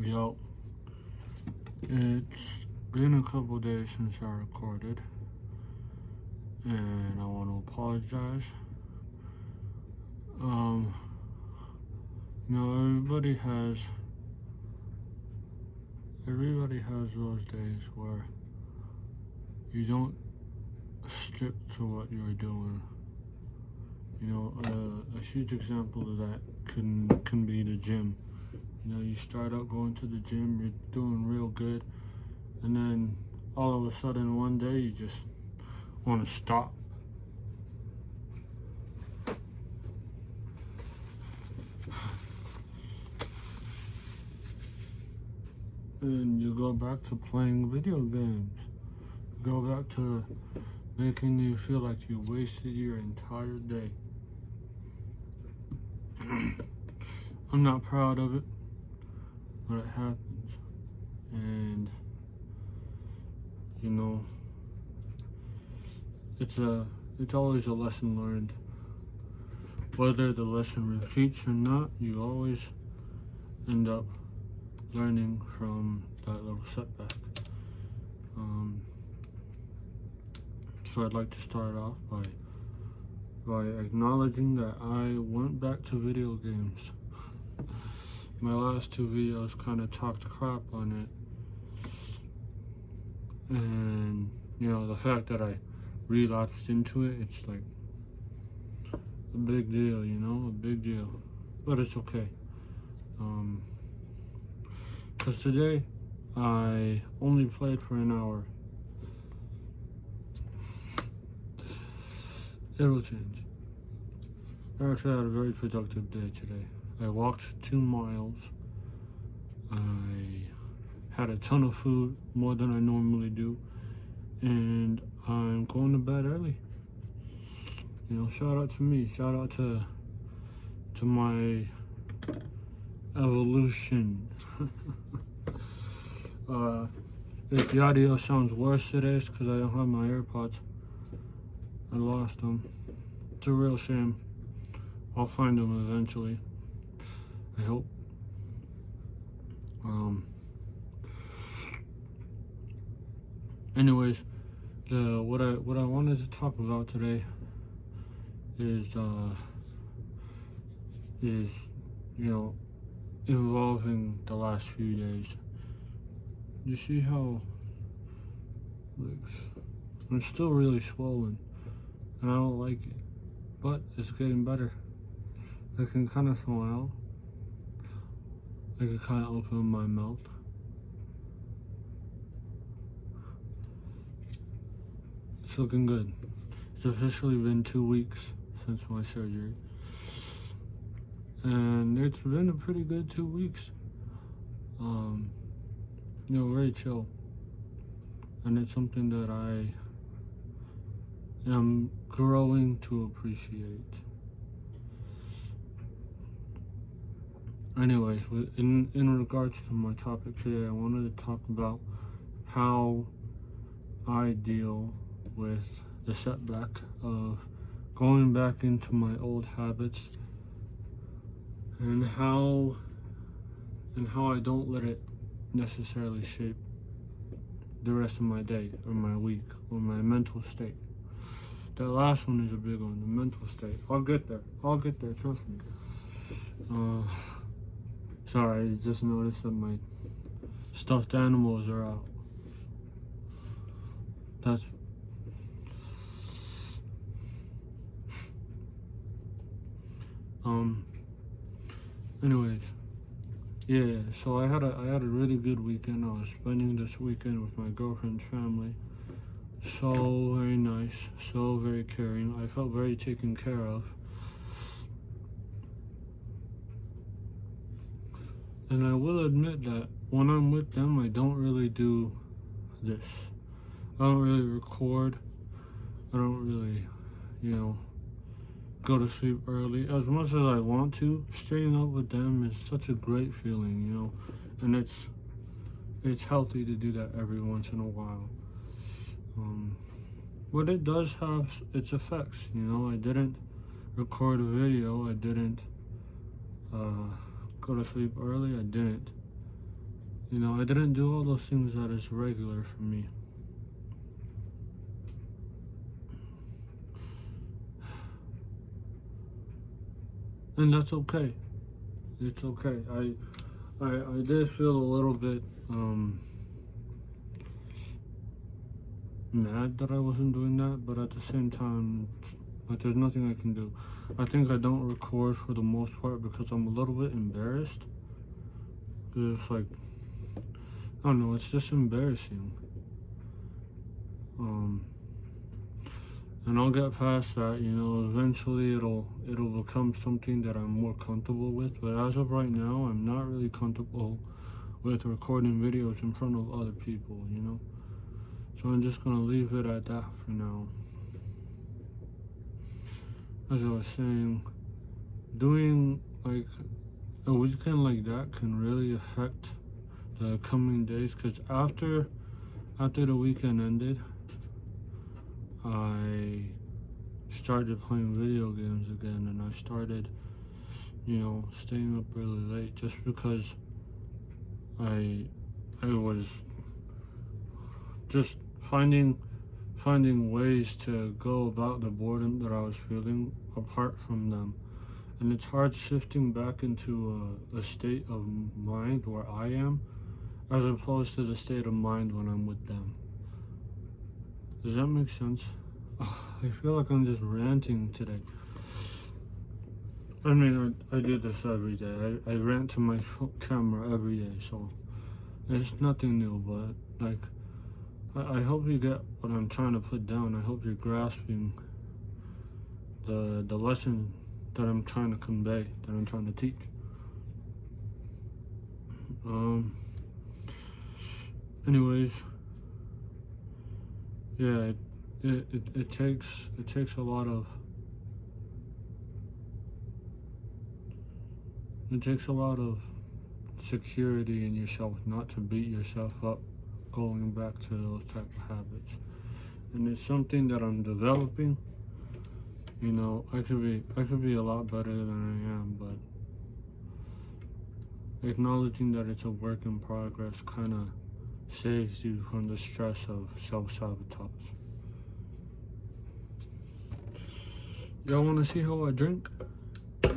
Yo, it's been a couple days since I recorded, and I want to apologize. Um, everybody has those days where you don't stick to what you're doing. A huge example of that can be the gym. You start out going to the gym, you're doing real good, and then all of a sudden one day you just want to stop. And you go back to playing video games. You go back to making you feel like you wasted your entire day. I'm not proud of it, but it happens. And it's always a lesson learned. Whether the lesson repeats or not, you always end up learning from that little setback. So I'd like to start off by acknowledging that I went back to video games. My last two videos kind of talked crap on it, and the fact that I relapsed into it, it's like a big deal, a big deal, but it's okay. Because today I only played for an hour. It'll change. I actually had a very productive day today. I walked 2 miles. I had a ton of food, more than I normally do, and I'm going to bed early. Shout out to me. Shout out to my evolution. If the audio sounds worse today, it's because I don't have my AirPods. I lost them. It's a real shame. I'll find them eventually, I hope. Anyways, what I wanted to talk about today is involving the last few days. You see how I'm still really swollen, and I don't like it, but it's getting better. I can kind of smile. I can kind of open my mouth. It's looking good. It's officially been 2 weeks since my surgery, and it's been a pretty good 2 weeks. Very chill, and it's something that I am growing to appreciate. Anyways, in regards to my topic today, I wanted to talk about how I deal with the setback of going back into my old habits, and how I don't let it necessarily shape the rest of my day or my week or my mental state. That last one is a big one, the mental state. I'll get there, trust me. Sorry, I just noticed that my stuffed animals are out. Anyways, yeah, so I had a really good weekend. I was spending this weekend with my girlfriend's family. So very nice, so very caring. I felt very taken care of. And I will admit that when I'm with them, I don't really do this. I don't really record. I don't really, go to sleep early. As much as I want to, staying up with them is such a great feeling, and it's healthy to do that every once in a while. But it does have its effects, I didn't record a video. I didn't go to sleep early. I didn't You know, I didn't do all those things that is regular for me. And that's okay. It's okay. I did feel a little bit mad that I wasn't doing that, but at the same time, like, there's nothing I can do. I think I don't record for the most part because I'm a little bit embarrassed. It's like, I don't know, it's just embarrassing. And I'll get past that, you know, eventually it'll become something that I'm more comfortable with. But as of right now, I'm not really comfortable with recording videos in front of other people, you know? So I'm just gonna leave it at that for now. As I was saying, doing like a weekend like that can really affect the coming days, because after the weekend ended, I started playing video games again, and I started, you know, staying up really late just because I was just finding ways to go about the boredom that I was feeling apart from them. And it's hard shifting back into a state of mind where I am, as opposed to the state of mind when I'm with them. Does that make sense? I feel like I'm just ranting today. I mean, I do this every day. I rant to my camera every day, so it's nothing new, but like, I hope you get what I'm trying to put down. I hope you're grasping the lesson that I'm trying to convey, that I'm trying to teach. Anyways, yeah, it takes a lot of security in yourself not to beat yourself up going back to those type of habits. And it's something that I'm developing. You know, I could be a lot better than I am, but acknowledging that it's a work in progress kind of saves you from the stress of self-sabotage. Y'all want to see how I drink? I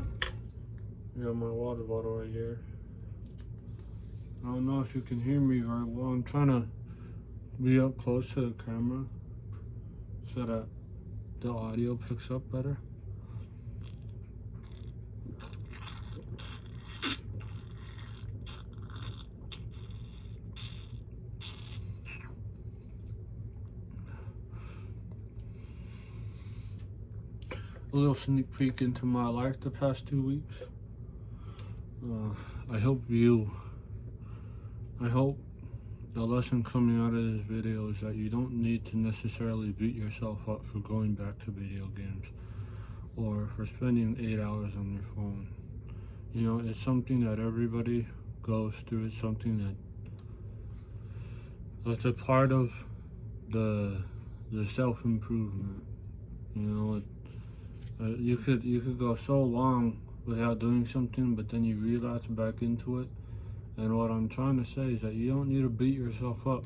got my water bottle right here. I don't know if you can hear me very well. I'm trying to be up close to the camera so that the audio picks up better. A little sneak peek into my life the past 2 weeks. I hope the lesson coming out of this video is that you don't need to necessarily beat yourself up for going back to video games or for spending 8 hours on your phone. You know, it's something that everybody goes through. It's something that's a part of the self-improvement. You know, you could go so long without doing something, but then you relapse back into it. And what I'm trying to say is that you don't need to beat yourself up.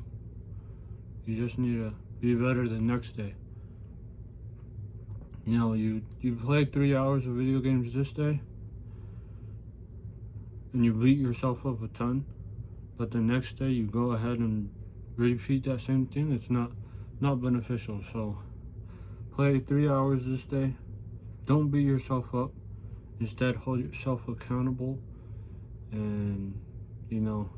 You just need to be better the next day. You know, you played 3 hours of video games this day, and you beat yourself up a ton, but the next day you go ahead and repeat that same thing. It's not beneficial. So play 3 hours this day. Don't beat yourself up. Instead, hold yourself accountable, and you know,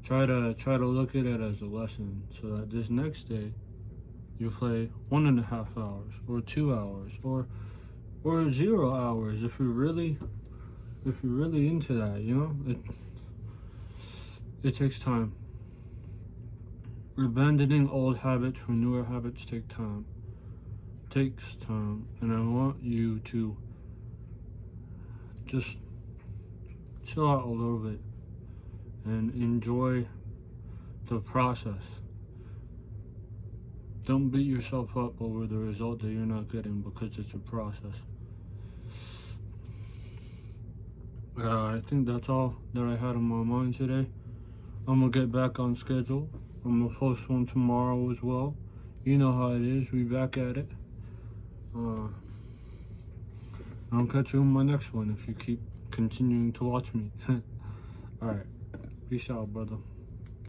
try to look at it as a lesson, so that this next day you play 1.5 hours or 2 hours or 0 hours if you're really into that. You know, it takes time. Abandoning old habits for newer habits takes time, and I want you to just chill out a little bit and enjoy the process. Don't beat yourself up over the result that you're not getting, because it's a process. I think that's all that I had on my mind today. I'm gonna get back on schedule. I'm gonna post one tomorrow as well. You know how it is. We back at it. I'll catch you in my next one if you keep continuing to watch me. Alright. Peace out, brother.